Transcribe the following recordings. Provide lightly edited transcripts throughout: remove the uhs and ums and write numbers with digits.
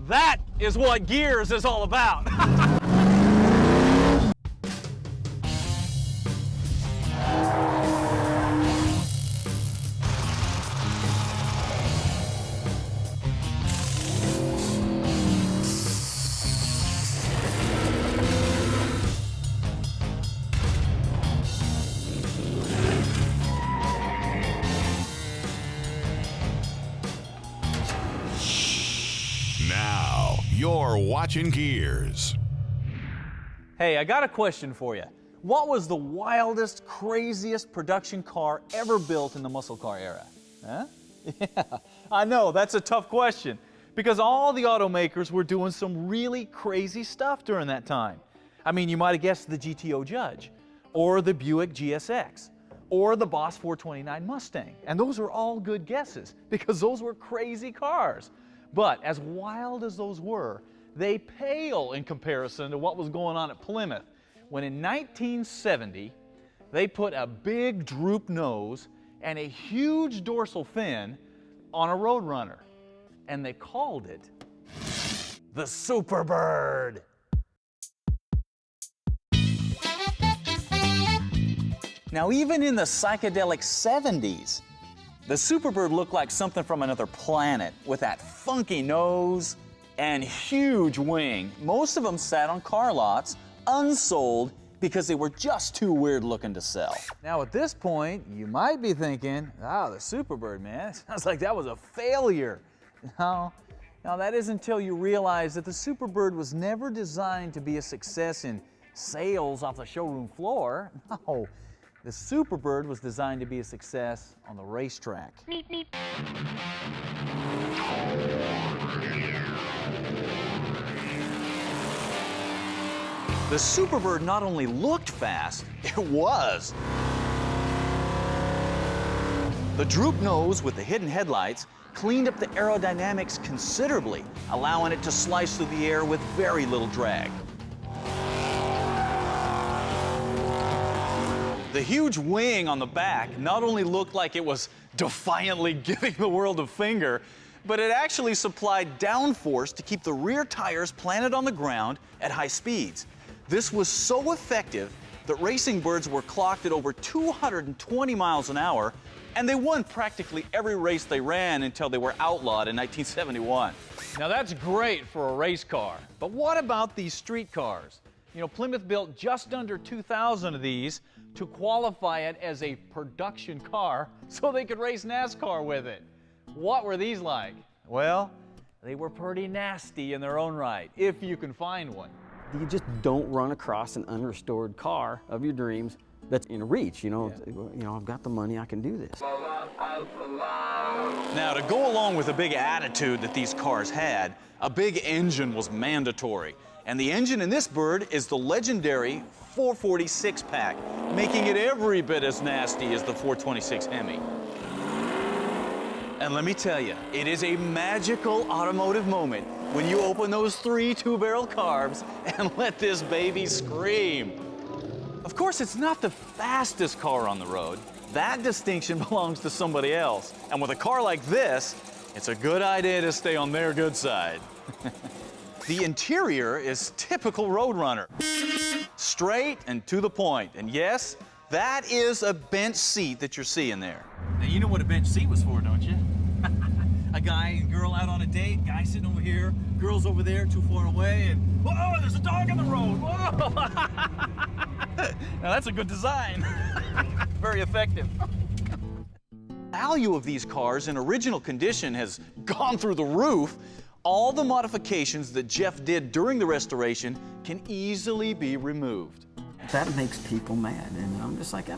That is what Gearz is all about. Now, you're watching Gearz. Hey, I got a question for you. What was the wildest, craziest production car ever built in the muscle car era? Huh? Yeah, I know, that's a tough question, because all the automakers were doing some really crazy stuff during that time. I mean, you might have guessed the GTO Judge, or the Buick GSX, or the Boss 429 Mustang. And those are all good guesses, because those were crazy cars. But as wild as those were, they pale in comparison to what was going on at Plymouth, when in 1970, they put a big droop nose and a huge dorsal fin on a Roadrunner. And they called it the Superbird. Now, even in the psychedelic 70s, the Superbird looked like something from another planet with that funky nose and huge wing. Most of them sat on car lots, unsold, because they were just too weird looking to sell. Now at this point, you might be thinking, oh, the Superbird, man, it sounds like that was a failure. No, that isn't until you realize that the Superbird was never designed to be a success in sales off the showroom floor. No, the Superbird was designed to be a success on the racetrack. The Superbird not only looked fast, it was. The droop nose with the hidden headlights cleaned up the aerodynamics considerably, allowing it to slice through the air with very little drag. The huge wing on the back not only looked like it was defiantly giving the world a finger, but it actually supplied downforce to keep the rear tires planted on the ground at high speeds. This was so effective that racing birds were clocked at over 220 miles an hour, and they won practically every race they ran until they were outlawed in 1971. Now that's great for a race car, but what about these street cars? You know, Plymouth built just under 2,000 of these to qualify it as a production car so they could race NASCAR with it. What were these like? Well, they were pretty nasty in their own right, if you can find one. You just don't run across an unrestored car of your dreams that's in reach. You know, I've got the money, I can do this. Now, to go along with the big attitude that these cars had, a big engine was mandatory. And the engine in this bird is the legendary 440 six-pack, making it every bit as nasty as the 426 Hemi. And let me tell you, it is a magical automotive moment when you open those 3 two-barrel carbs and let this baby scream. Of course, it's not the fastest car on the road. That distinction belongs to somebody else. And with a car like this, it's a good idea to stay on their good side. The interior is typical Roadrunner. Straight and to the point. And yes, that is a bench seat that you're seeing there. Now, you know what a bench seat was for, don't you? A guy and girl out on a date, guy sitting over here, girl's over there too far away, and whoa, there's a dog on the road, whoa! Now that's a good design. Very effective. The value of these cars in original condition has gone through the roof. All the modifications that Jeff did during the restoration can easily be removed. That makes people mad, and I'm just like, I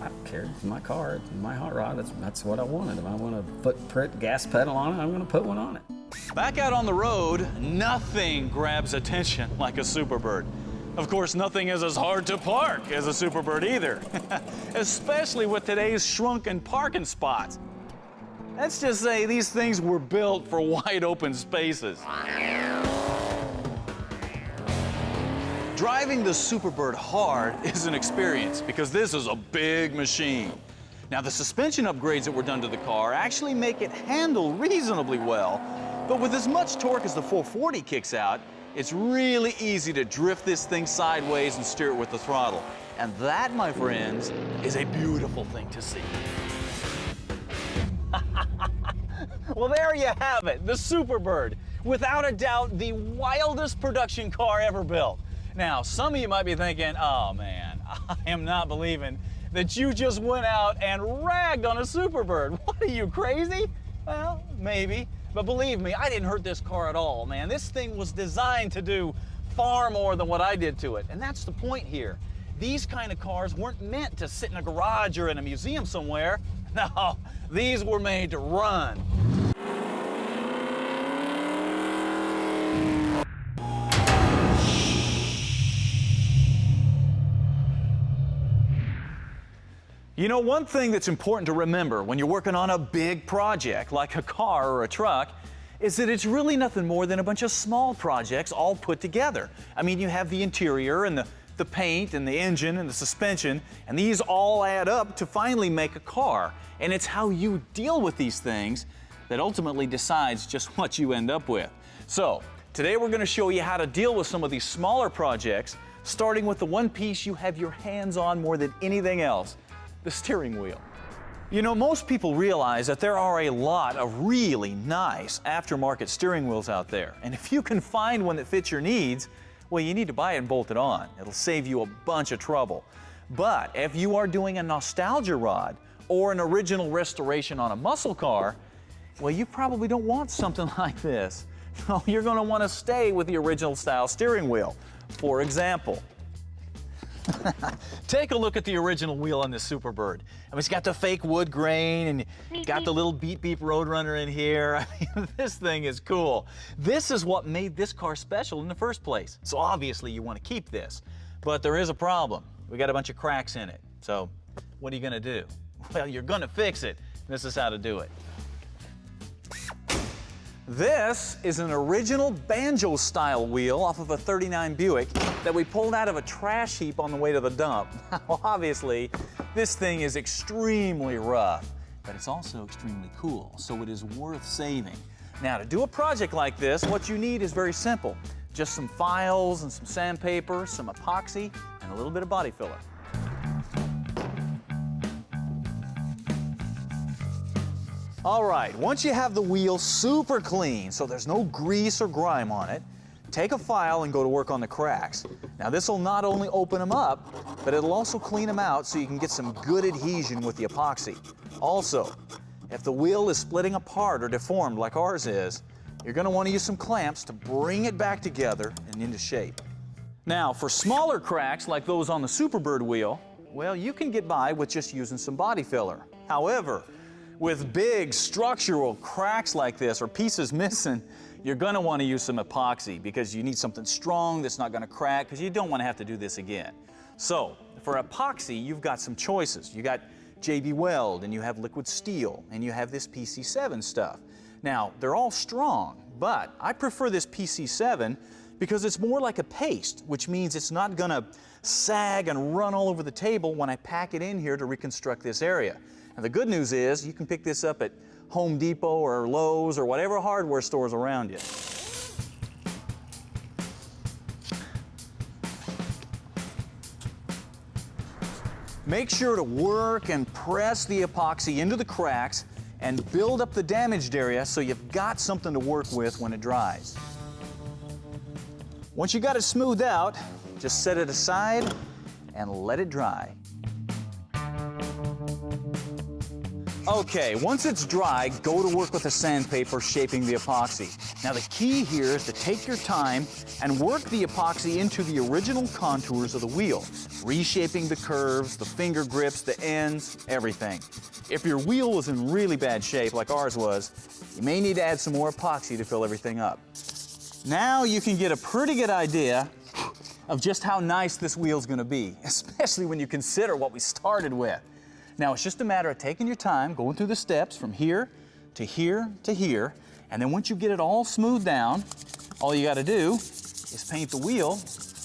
don't care. It's my car, it's my hot rod. That's what I wanted. If I want to put gas pedal on it, I'm going to put one on it. Back out on the road, nothing grabs attention like a Superbird. Of course, nothing is as hard to park as a Superbird either, especially with today's shrunken parking spots. Let's just say these things were built for wide open spaces. Driving the Superbird hard is an experience because this is a big machine. Now, the suspension upgrades that were done to the car actually make it handle reasonably well, but with as much torque as the 440 kicks out, it's really easy to drift this thing sideways and steer it with the throttle. And that, my friends, is a beautiful thing to see. Well, there you have it, the Superbird. Without a doubt, the wildest production car ever built. Now, some of you might be thinking, oh man, I am not believing that you just went out and ragged on a Superbird. What, are you crazy? Well, maybe, but believe me, I didn't hurt this car at all, man. This thing was designed to do far more than what I did to it, and that's the point here. These kind of cars weren't meant to sit in a garage or in a museum somewhere. No, these were made to run. You know, one thing that's important to remember when you're working on a big project like a car or a truck is that it's really nothing more than a bunch of small projects all put together. I mean, you have the interior and the paint and the engine and the suspension, and these all add up to finally make a car. And it's how you deal with these things that ultimately decides just what you end up with. So, today we're going to show you how to deal with some of these smaller projects, starting with the one piece you have your hands on more than anything else, the steering wheel. You know, most people realize that there are a lot of really nice aftermarket steering wheels out there. And if you can find one that fits your needs, well, you need to buy it and bolt it on. It'll save you a bunch of trouble. But if you are doing a nostalgia rod or an original restoration on a muscle car, well, you probably don't want something like this. No, you're going to want to stay with the original style steering wheel. For example, take a look at the original wheel on this Superbird. I mean, it's got the fake wood grain and got the little beep beep Roadrunner in here. I mean, this thing is cool. This is what made this car special in the first place. So obviously you want to keep this, but there is a problem. We got a bunch of cracks in it. So what are you gonna do? Well, you're gonna fix it. This is how to do it. This is an original banjo style wheel off of a 39 Buick that we pulled out of a trash heap on the way to the dump. Now, obviously, this thing is extremely rough, but it's also extremely cool, so it is worth saving. Now, to do a project like this, what you need is very simple. Just some files and some sandpaper, some epoxy, and a little bit of body filler. All right, once you have the wheel super clean, so there's no grease or grime on it, take a file and go to work on the cracks. Now, this will not only open them up, but it'll also clean them out so you can get some good adhesion with the epoxy. Also, if the wheel is splitting apart or deformed like ours is, you're going to want to use some clamps to bring it back together and into shape. Now, for smaller cracks like those on the Superbird wheel, well, you can get by with just using some body filler. However, with big structural cracks like this or pieces missing, you're going to want to use some epoxy because you need something strong that's not going to crack because you don't want to have to do this again. So, for epoxy, you've got some choices. You got JB Weld, and you have liquid steel, and you have this PC7 stuff. Now, they're all strong, but I prefer this PC7 because it's more like a paste, which means it's not going to sag and run all over the table when I pack it in here to reconstruct this area. And the good news is you can pick this up at Home Depot or Lowe's or whatever hardware stores around you. Make sure to work and press the epoxy into the cracks and build up the damaged area so you've got something to work with when it dries. Once you got it smoothed out, just set it aside and let it dry. Okay, once it's dry, go to work with the sandpaper shaping the epoxy. Now the key here is to take your time and work the epoxy into the original contours of the wheel, reshaping the curves, the finger grips, the ends, everything. If your wheel was in really bad shape like ours was, you may need to add some more epoxy to fill everything up. Now you can get a pretty good idea of just how nice this wheel's gonna be, especially when you consider what we started with. Now, it's just a matter of taking your time, going through the steps from here to here to here, and then once you get it all smoothed down, all you gotta do is paint the wheel,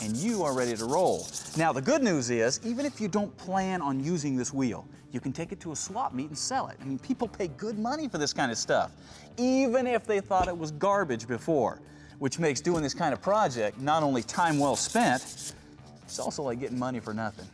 and you are ready to roll. Now, the good news is, even if you don't plan on using this wheel, you can take it to a swap meet and sell it. I mean, people pay good money for this kind of stuff, even if they thought it was garbage before, which makes doing this kind of project not only time well spent, it's also like getting money for nothing.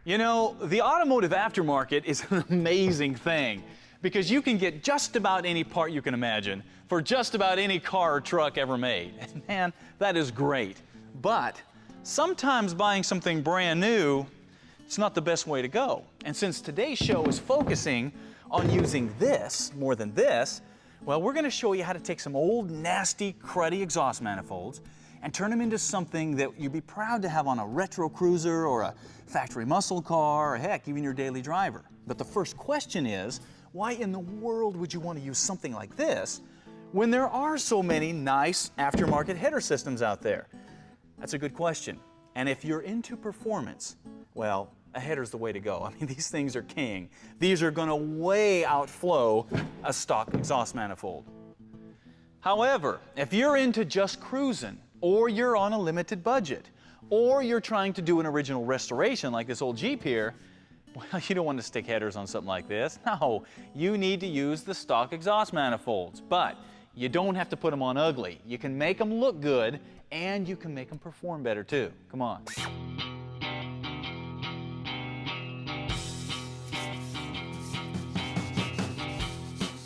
You know, the automotive aftermarket is an amazing thing because you can get just about any part you can imagine for just about any car or truck ever made. And man, that is great. But sometimes buying something brand new, it's not the best way to go. And since today's show is focusing on using this more than this, well, we're going to show you how to take some old, nasty, cruddy exhaust manifolds and turn them into something that you'd be proud to have on a retro cruiser or a factory muscle car, or heck, even your daily driver. But the first question is, why in the world would you want to use something like this when there are so many nice aftermarket header systems out there? That's a good question. And if you're into performance, well, a header's the way to go. I mean, these things are king. These are going to way outflow a stock exhaust manifold. However, if you're into just cruising, or you're on a limited budget, or you're trying to do an original restoration like this old Jeep here, well, you don't want to stick headers on something like this. No, you need to use the stock exhaust manifolds, but you don't have to put them on ugly. You can make them look good, and you can make them perform better too. Come on.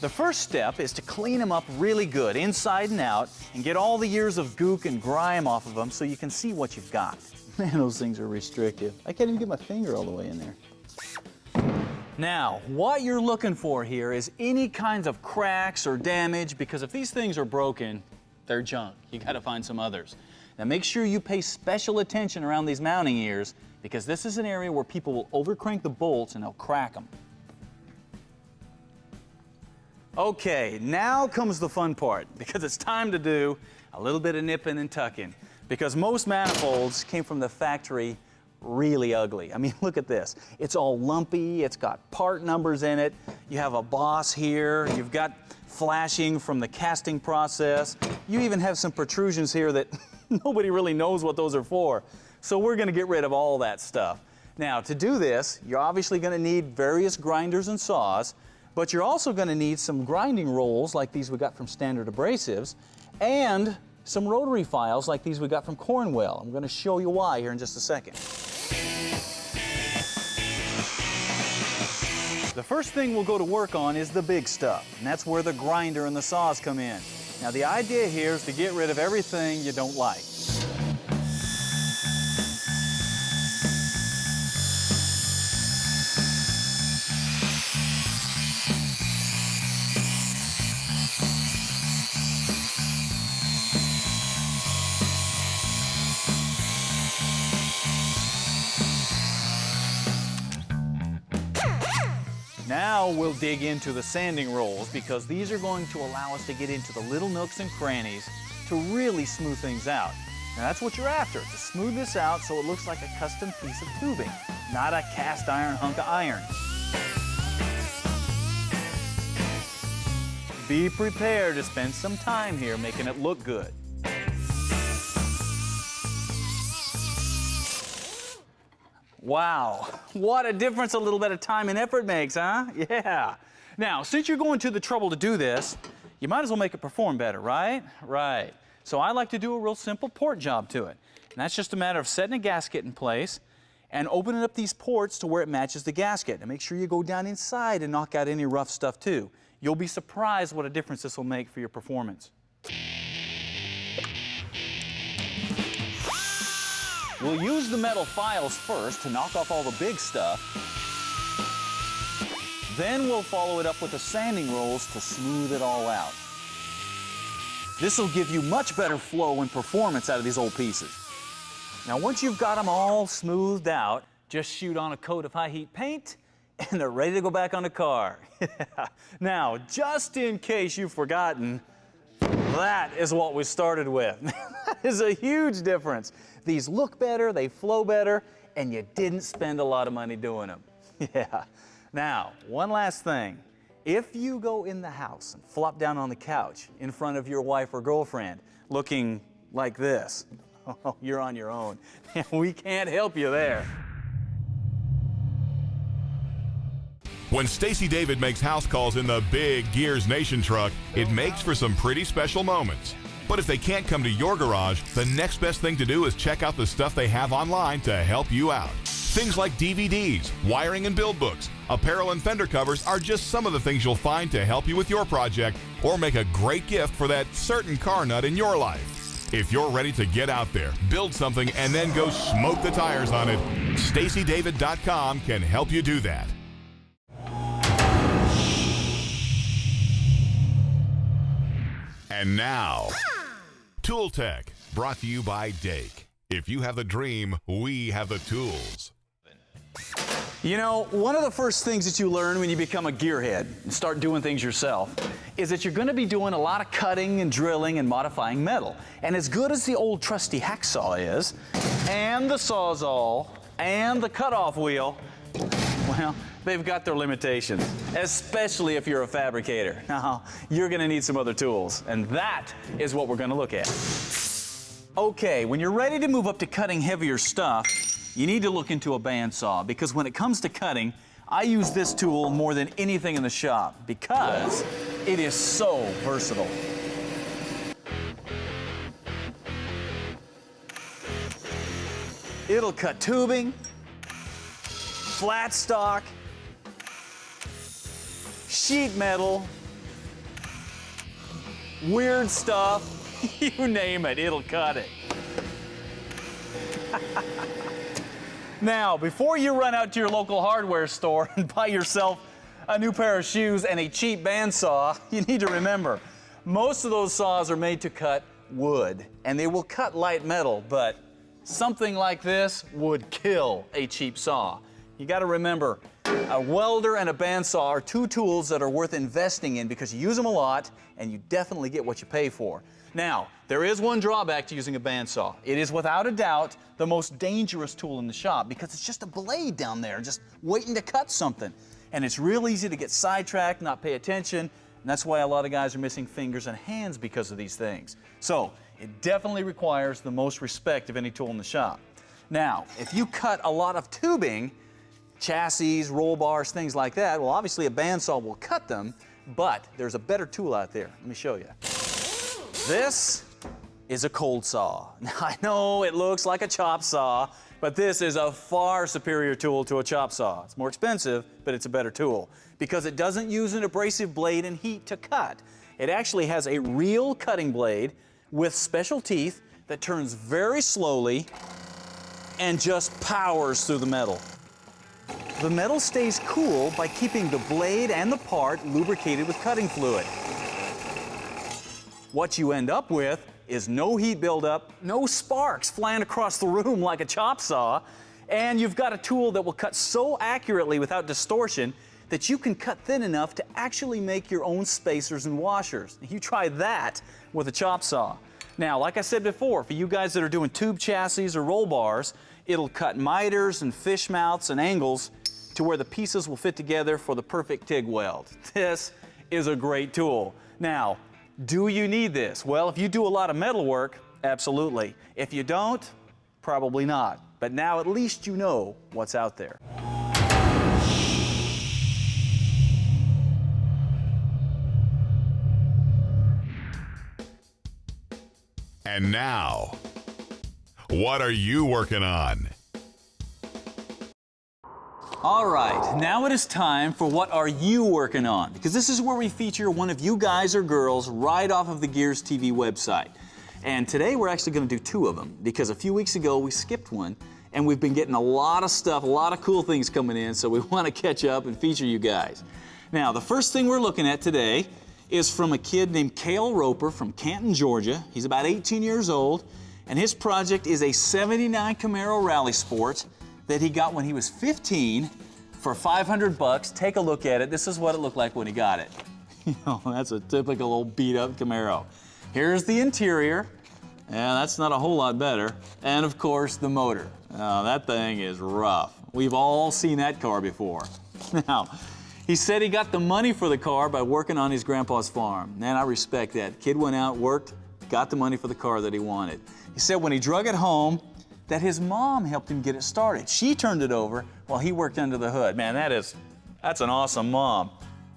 The first step is to clean them up really good, inside and out, and get all the years of gook and grime off of them so you can see what you've got. Man, those things are restrictive. I can't even get my finger all the way in there. Now, what you're looking for here is any kinds of cracks or damage, because if these things are broken, they're junk. You gotta find some others. Now make sure you pay special attention around these mounting ears, because this is an area where people will overcrank the bolts and they'll crack them. Okay, now comes the fun part, because it's time to do a little bit of nipping and tucking, because most manifolds came from the factory really ugly. I mean, look at this. It's all lumpy, it's got part numbers in it, you have a boss here, you've got flashing from the casting process, you even have some protrusions here that nobody really knows what those are for. So we're gonna get rid of all that stuff. Now, to do this, you're obviously gonna need various grinders and saws, but you're also going to need some grinding rolls like these we got from Standard Abrasives, and some rotary files like these we got from Cornwell. I'm going to show you why here in just a second. The first thing we'll go to work on is the big stuff, and that's where the grinder and the saws come in. Now the idea here is to get rid of everything you don't like. Now we'll dig into the sanding rolls, because these are going to allow us to get into the little nooks and crannies to really smooth things out. Now that's what you're after, to smooth this out so it looks like a custom piece of tubing, not a cast iron hunk of iron. Be prepared to spend some time here making it look good. Wow, what a difference a little bit of time and effort makes, huh? Yeah. Now, since you're going to the trouble to do this, you might as well make it perform better, right? Right. So I like to do a real simple port job to it. And that's just a matter of setting a gasket in place and opening up these ports to where it matches the gasket. And make sure you go down inside and knock out any rough stuff too. You'll be surprised what a difference this will make for your performance. We'll use the metal files first to knock off all the big stuff. Then we'll follow it up with the sanding rolls to smooth it all out. This will give you much better flow and performance out of these old pieces. Now, once you've got them all smoothed out, just shoot on a coat of high heat paint and they're ready to go back on the car. Now, just in case you've forgotten, that is what we started with. That is a huge difference. These look better, they flow better, and you didn't spend a lot of money doing them. Yeah. Now, one last thing. If you go in the house and flop down on the couch in front of your wife or girlfriend, looking like this. Oh, you're on your own. We can't help you there. When Stacey David makes house calls in the big Gearz Nation truck, it makes for some pretty special moments. But if they can't come to your garage, the next best thing to do is check out the stuff they have online to help you out. Things like DVDs, wiring and build books, apparel and fender covers are just some of the things you'll find to help you with your project or make a great gift for that certain car nut in your life. If you're ready to get out there, build something, and then go smoke the tires on it, StaceyDavid.com can help you do that. And now, Tool Tech, brought to you by Dake. If you have the dream, we have the tools. You know, one of the first things that you learn when you become a gearhead and start doing things yourself is that you're going to be doing a lot of cutting and drilling and modifying metal. And as good as the old trusty hacksaw is, and the Sawzall, and the cutoff wheel, well, they've got their limitations, especially if you're a fabricator. Now, you're going to need some other tools, and that is what we're going to look at. Okay, when you're ready to move up to cutting heavier stuff, you need to look into a bandsaw, because when it comes to cutting, I use this tool more than anything in the shop because it is so versatile. It'll cut tubing, flat stock, sheet metal, weird stuff, you name it, it'll cut it. Now, before you run out to your local hardware store and buy yourself a new pair of shoes and a cheap bandsaw, you need to remember, most of those saws are made to cut wood, and they will cut light metal, but something like this would kill a cheap saw. You got to remember, a welder and a bandsaw are two tools that are worth investing in because you use them a lot and you definitely get what you pay for. Now, there is one drawback to using a bandsaw. It is without a doubt the most dangerous tool in the shop because it's just a blade down there just waiting to cut something. And it's real easy to get sidetracked, not pay attention, and that's why a lot of guys are missing fingers and hands because of these things. So, it definitely requires the most respect of any tool in the shop. Now, if you cut a lot of tubing, chassis, roll bars, things like that, well, obviously a bandsaw will cut them, but there's a better tool out there. Let me show you. This is a cold saw. Now, I know it looks like a chop saw, but this is a far superior tool to a chop saw. It's more expensive, but it's a better tool because it doesn't use an abrasive blade and heat to cut. It actually has a real cutting blade with special teeth that turns very slowly and just powers through the metal. The metal stays cool by keeping the blade and the part lubricated with cutting fluid. What you end up with is no heat buildup, no sparks flying across the room like a chop saw, and you've got a tool that will cut so accurately without distortion that you can cut thin enough to actually make your own spacers and washers. You try that with a chop saw. Now, like I said before, for you guys that are doing tube chassis or roll bars, it'll cut miters and fish mouths and angles to where the pieces will fit together for the perfect TIG weld. This is a great tool. Now, do you need this? Well, if you do a lot of metal work, absolutely. If you don't, probably not. But now at least you know what's out there. And now, what are you working on? All right, now it is time for What Are You Working On? Because this is where we feature one of you guys or girls right off of the Gearz TV website. And today we're actually going to do two of them because a few weeks ago we skipped one and we've been getting a lot of stuff, a lot of cool things coming in, so we want to catch up and feature you guys. Now, the first thing we're looking at today is from a kid named Cale Roper from Canton, Georgia. He's about 18 years old, and his project is a '79 Camaro Rally Sport that he got when he was 15 for $500. Take a look at it. This is what it looked like when he got it. You know, that's a typical old beat-up Camaro. Here's the interior. Yeah, that's not a whole lot better. And of course, the motor. Oh, that thing is rough. We've all seen that car before. Now, he said he got the money for the car by working on his grandpa's farm. Man, I respect that. Kid went out, worked, got the money for the car that he wanted. He said when he drug it home, that his mom helped him get it started. She turned it over while he worked under the hood. Man, that's an awesome mom.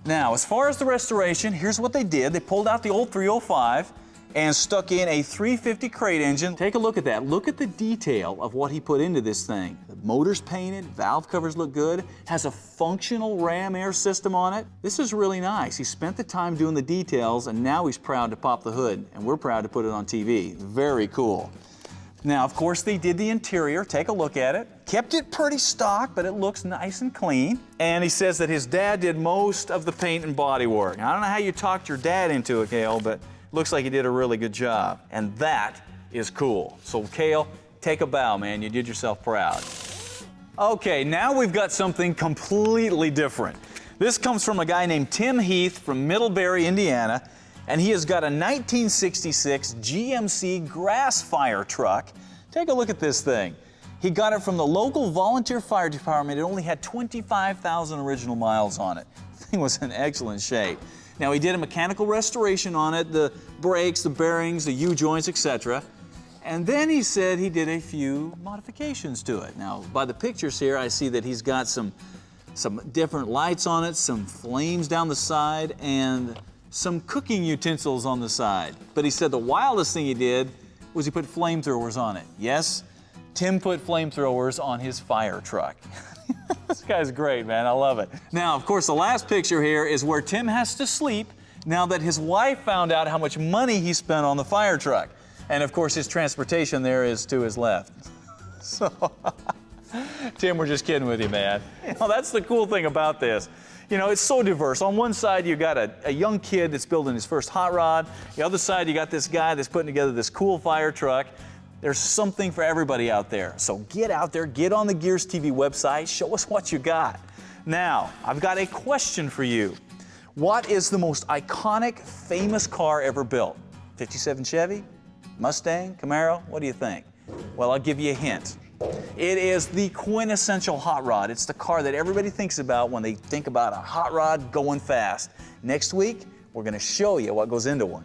Now, as far as the restoration, here's what they did. They pulled out the old 305 and stuck in a 350 crate engine. Take a look at that. Look at the detail of what he put into this thing. The motor's painted, valve covers look good, has a functional ram air system on it. This is really nice. He spent the time doing the details, and now he's proud to pop the hood, and we're proud to put it on TV. Very cool. Now, of course, they did the interior. Take a look at it. Kept it pretty stock, but it looks nice and clean. And he says that his dad did most of the paint and body work. I don't know how you talked your dad into it, Cale, but looks like he did a really good job. And that is cool. So, Cale, take a bow, man. You did yourself proud. Okay, now we've got something completely different. This comes from a guy named Tim Heath from Middlebury, Indiana. And he has got a 1966 GMC grass fire truck. Take a look at this thing. He got it from the local volunteer fire department. It only had 25,000 original miles on it. The thing was in excellent shape. Now, he did a mechanical restoration on it, the brakes, the bearings, the U-joints, etc. And then he said he did a few modifications to it. Now, by the pictures here, I see that he's got some different lights on it, some flames down the side, and some cooking utensils on the side. But he said the wildest thing he did was he put flamethrowers on it. Yes, Tim put flamethrowers on his fire truck. This guy's great, man. I love it. Now, of course, the last picture here is where Tim has to sleep now that his wife found out how much money he spent on the fire truck. And of course, his transportation there is to his left. So, Tim, we're just kidding with you, man. You know, that's the cool thing about this. You know, it's so diverse. On one side, you got a young kid that's building his first hot rod. The other side, you got this guy that's putting together this cool fire truck. There's something for everybody out there. So get out there, get on the Gearz TV website, show us what you got. Now, I've got a question for you. What is the most iconic, famous car ever built? 57 Chevy? Mustang? Camaro? What do you think? Well, I'll give you a hint. It is the quintessential hot rod. It's the car that everybody thinks about when they think about a hot rod going fast. Next week, we're going to show you what goes into one.